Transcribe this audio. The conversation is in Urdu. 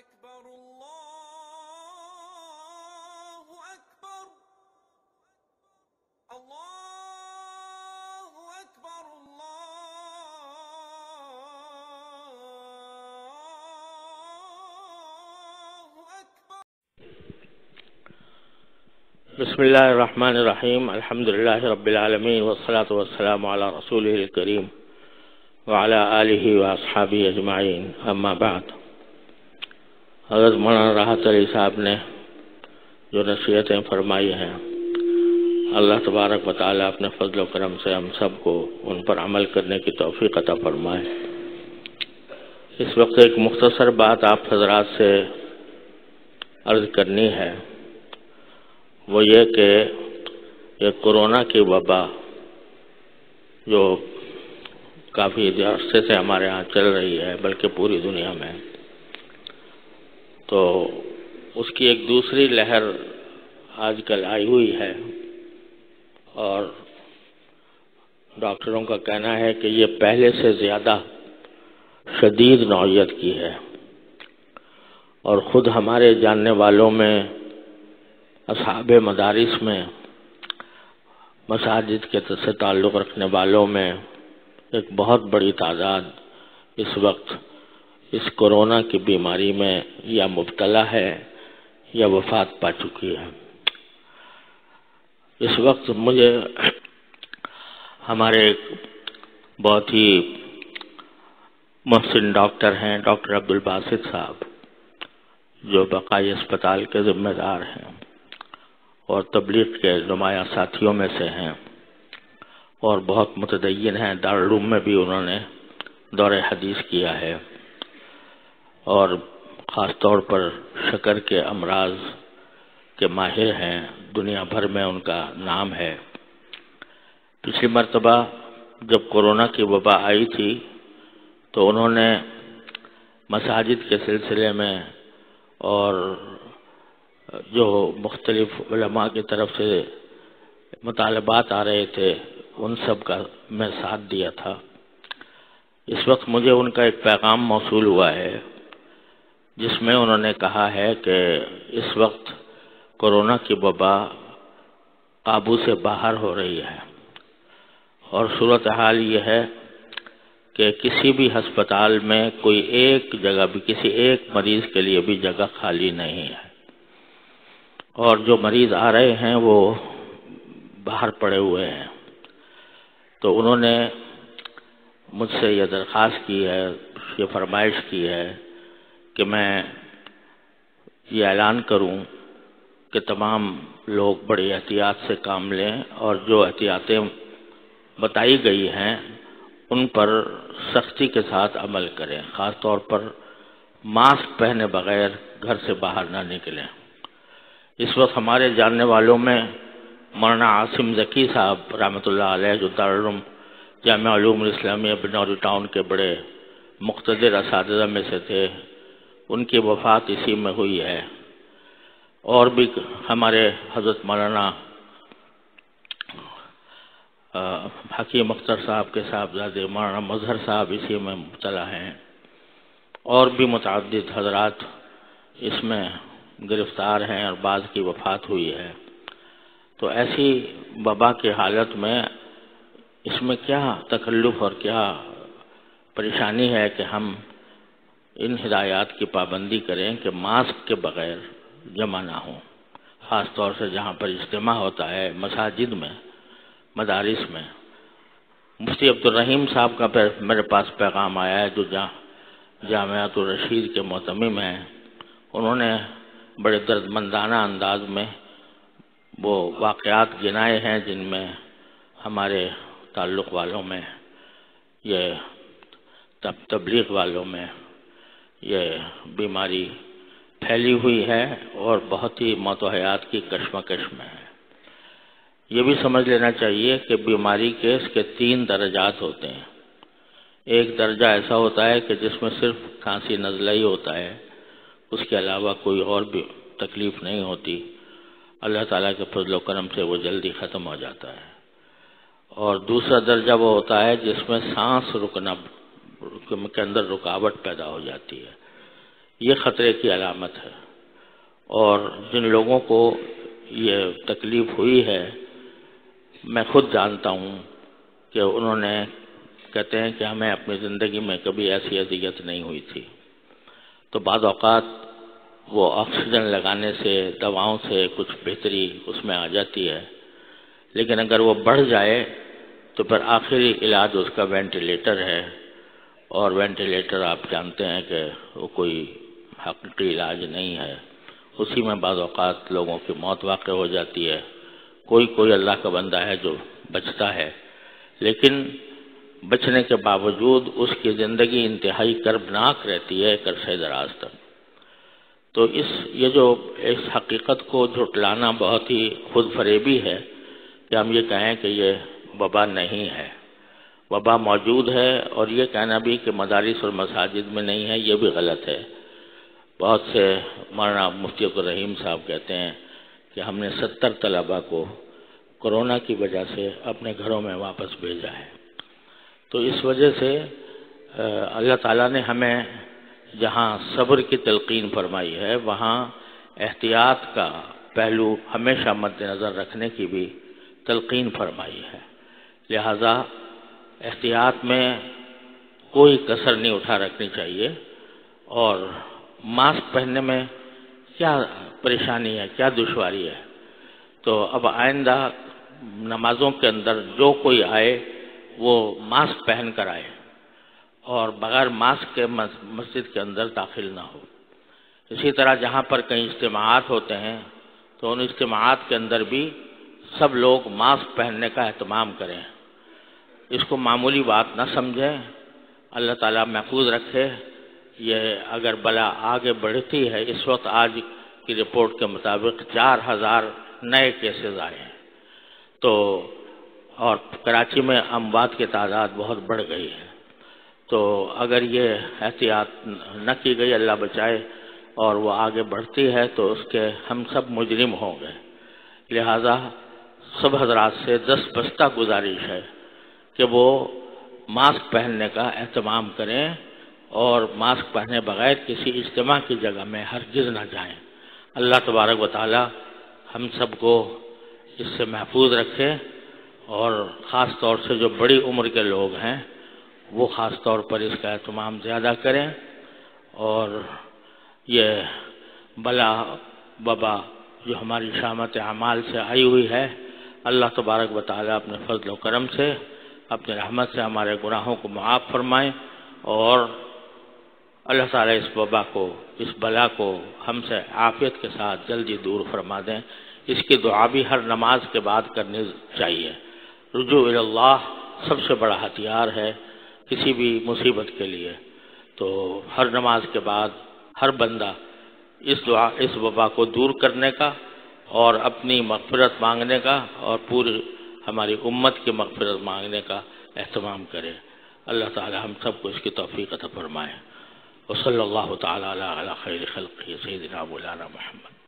أكبر الله أكبر الله أكبر الله أكبر. بسم الله الرحمن الرحيم. الحمد لله رب العالمين والصلاة والسلام على رسوله الكريم وعلى آلہ واصحابہ اجمعین. اما بعد، حضرت مولانا راحت علی صاحب نے جو نصیحتیں فرمائی ہیں، اللہ تبارک و تعالیٰ اپنے فضل و کرم سے ہم سب کو ان پر عمل کرنے کی توفیق عطا فرمائے. اس وقت ایک مختصر بات آپ حضرات سے عرض کرنی ہے، وہ یہ کہ یہ کورونا کی وبا جو کافی عرصے سے ہمارے ہاں چل رہی ہے، بلکہ پوری دنیا میں، تو اس کی ایک دوسری لہر آج کل آئی ہوئی ہے، اور ڈاکٹروں کا کہنا ہے کہ یہ پہلے سے زیادہ شدید نوعیت کی ہے، اور خود ہمارے جاننے والوں میں، اصحاب مدارس میں، مساجد کے سے تعلق رکھنے والوں میں ایک بہت بڑی تعداد اس وقت اس کورونا کی بیماری میں یا مبتلا ہے یا وفات پا چکی ہے. اس وقت مجھے ہمارے بہت ہی محسن ڈاکٹر ہیں، ڈاکٹر عبدالباسط صاحب، جو بقائی اسپتال کے ذمہ دار ہیں اور تبلیغ کے نمایاں ساتھیوں میں سے ہیں، اور بہت متدین ہیں. دارالعلوم میں بھی انہوں نے دور حدیث کیا ہے، اور خاص طور پر شکر کے امراض کے ماہر ہیں. دنیا بھر میں ان کا نام ہے. پچھلی مرتبہ جب کورونا کی وبا آئی تھی تو انہوں نے مساجد کے سلسلے میں اور جو مختلف علماء کی طرف سے مطالبات آ رہے تھے ان سب کا میں ساتھ دیا تھا. اس وقت مجھے ان کا ایک پیغام موصول ہوا ہے جس میں انہوں نے کہا ہے کہ اس وقت کورونا کی وبا قابو سے باہر ہو رہی ہے، اور صورتحال یہ ہے کہ کسی بھی ہسپتال میں کوئی ایک جگہ بھی، کسی ایک مریض کے لیے بھی جگہ خالی نہیں ہے، اور جو مریض آ رہے ہیں وہ باہر پڑے ہوئے ہیں. تو انہوں نے مجھ سے یہ درخواست کی ہے، یہ فرمائش کی ہے کہ میں یہ اعلان کروں کہ تمام لوگ بڑی احتیاط سے کام لیں، اور جو احتیاطیں بتائی گئی ہیں ان پر سختی کے ساتھ عمل کریں. خاص طور پر ماسک پہنے بغیر گھر سے باہر نہ نکلیں. اس وقت ہمارے جاننے والوں میں مولانا عاصم ذکی صاحب رحمۃ اللہ علیہ، جو دارالعلوم جامعہ علوم الاسلامیہ بنوری ٹاؤن کے بڑے مقتدر اساتذہ میں سے تھے، ان کی وفات اسی میں ہوئی ہے. اور بھی ہمارے حضرت مولانا حکیم اختر صاحب کے صاحبزادے مولانا مظہر صاحب اسی میں مبتلا ہیں، اور بھی متعدد حضرات اس میں گرفتار ہیں، اور بعض کی وفات ہوئی ہے. تو ایسی وبا کی حالت میں اس میں کیا تکلف اور کیا پریشانی ہے کہ ہم ان ہدایات کی پابندی کریں کہ ماسک کے بغیر جمع نہ ہوں، خاص طور سے جہاں پر اجتماع ہوتا ہے، مساجد میں، مدارس میں. مفتی عبدالرحیم صاحب کا میرے پاس پیغام آیا ہے، جو جامعۃ الرشید کے معتمم ہیں. انہوں نے بڑے دردمندانہ انداز میں وہ واقعات گنائے ہیں جن میں ہمارے تعلق والوں میں، یہ تبلیغ والوں میں یہ بیماری پھیلی ہوئی ہے، اور بہت ہی موت و حیات کی کشمکش میں ہے. یہ بھی سمجھ لینا چاہیے کہ بیماری کے اس کے 3 درجات ہوتے ہیں. ایک درجہ ایسا ہوتا ہے کہ جس میں صرف کھانسی نزلہ ہی ہوتا ہے، اس کے علاوہ کوئی اور بھی تکلیف نہیں ہوتی. اللہ تعالیٰ کے فضل و کرم سے وہ جلدی ختم ہو جاتا ہے. اور دوسرا درجہ وہ ہوتا ہے جس میں سانس رکنا کے اندر رکاوٹ پیدا ہو جاتی ہے. یہ خطرے کی علامت ہے، اور جن لوگوں کو یہ تکلیف ہوئی ہے میں خود جانتا ہوں کہ انہوں نے کہتے ہیں کہ ہمیں اپنی زندگی میں کبھی ایسی اذیت نہیں ہوئی تھی. تو بعض اوقات وہ آکسیجن لگانے سے، دواؤں سے کچھ بہتری اس میں آ جاتی ہے، لیکن اگر وہ بڑھ جائے تو پھر آخری علاج اس کا وینٹیلیٹر ہے، اور وینٹیلیٹر آپ جانتے ہیں کہ وہ کوئی حقیقی علاج نہیں ہے. اسی میں بعض اوقات لوگوں کی موت واقع ہو جاتی ہے. کوئی اللہ کا بندہ ہے جو بچتا ہے، لیکن بچنے کے باوجود اس کی زندگی انتہائی کربناک رہتی ہے ایک عرصہ دراز تک. تو یہ جو اس حقیقت کو جھٹلانا بہت ہی خود فریبی ہے کہ ہم یہ کہیں کہ یہ وبا نہیں ہے. وبا موجود ہے، اور یہ کہنا بھی کہ مدارس اور مساجد میں نہیں ہے یہ بھی غلط ہے. بہت سے مولانا مفتی عبدالرحیم صاحب کہتے ہیں کہ ہم نے 70 طلباء کو کورونا کی وجہ سے اپنے گھروں میں واپس بھیجا ہے. تو اس وجہ سے اللہ تعالیٰ نے ہمیں جہاں صبر کی تلقین فرمائی ہے، وہاں احتیاط کا پہلو ہمیشہ مد نظر رکھنے کی بھی تلقین فرمائی ہے. لہذا احتیاط میں کوئی کسر نہیں اٹھا رکھنی چاہیے. اور ماسک پہننے میں کیا پریشانی ہے، کیا دشواری ہے؟ تو اب آئندہ نمازوں کے اندر جو کوئی آئے وہ ماسک پہن کر آئے، اور بغیر ماسک کے مسجد کے اندر داخل نہ ہو. اسی طرح جہاں پر کئی اجتماعات ہوتے ہیں تو ان اجتماعات کے اندر بھی سب لوگ ماسک پہننے کا اہتمام کریں. اس کو معمولی بات نہ سمجھیں. اللہ تعالیٰ محفوظ رکھے. یہ اگر بلا آگے بڑھتی ہے، اس وقت آج کی رپورٹ کے مطابق 4000 نئے کیسز آئے ہیں. تو اور کراچی میں اموات کی تعداد بہت بڑھ گئی ہے. تو اگر یہ احتیاط نہ کی گئی، اللہ بچائے، اور وہ آگے بڑھتی ہے تو اس کے ہم سب مجرم ہوں گے. لہذا سب حضرات سے دست گزارش ہے کہ وہ ماسک پہننے کا اہتمام کریں، اور ماسک پہنے بغیر کسی اجتماع کی جگہ میں ہرگز نہ جائیں. اللہ تبارک و تعالی ہم سب کو اس سے محفوظ رکھے، اور خاص طور سے جو بڑی عمر کے لوگ ہیں وہ خاص طور پر اس کا اہتمام زیادہ کریں. اور یہ بلا وبا جو ہماری شامت اعمال سے آئی ہوئی ہے، اللہ تبارک و تعالی اپنے فضل و کرم سے، اپنے رحمت سے ہمارے گناہوں کو معاف فرمائیں، اور اللہ تعالیٰ اس وبا کو، اس بلا کو ہم سے عافیت کے ساتھ جلدی دور فرما دیں. اس کی دعا بھی ہر نماز کے بعد کرنی چاہیے. رجوع الی اللہ سب سے بڑا ہتھیار ہے کسی بھی مصیبت کے لیے. تو ہر نماز کے بعد ہر بندہ اس وبا کو دور کرنے کا اور اپنی مغفرت مانگنے کا اور پوری ہماری امت کی مغفرت مانگنے کا اہتمام کرے. اللہ تعالی ہم سب کو اس کی توفیق عطا فرمائے. وصلی اللہ تعالی علی خیر خلقہ سیدنا مولانا محمد.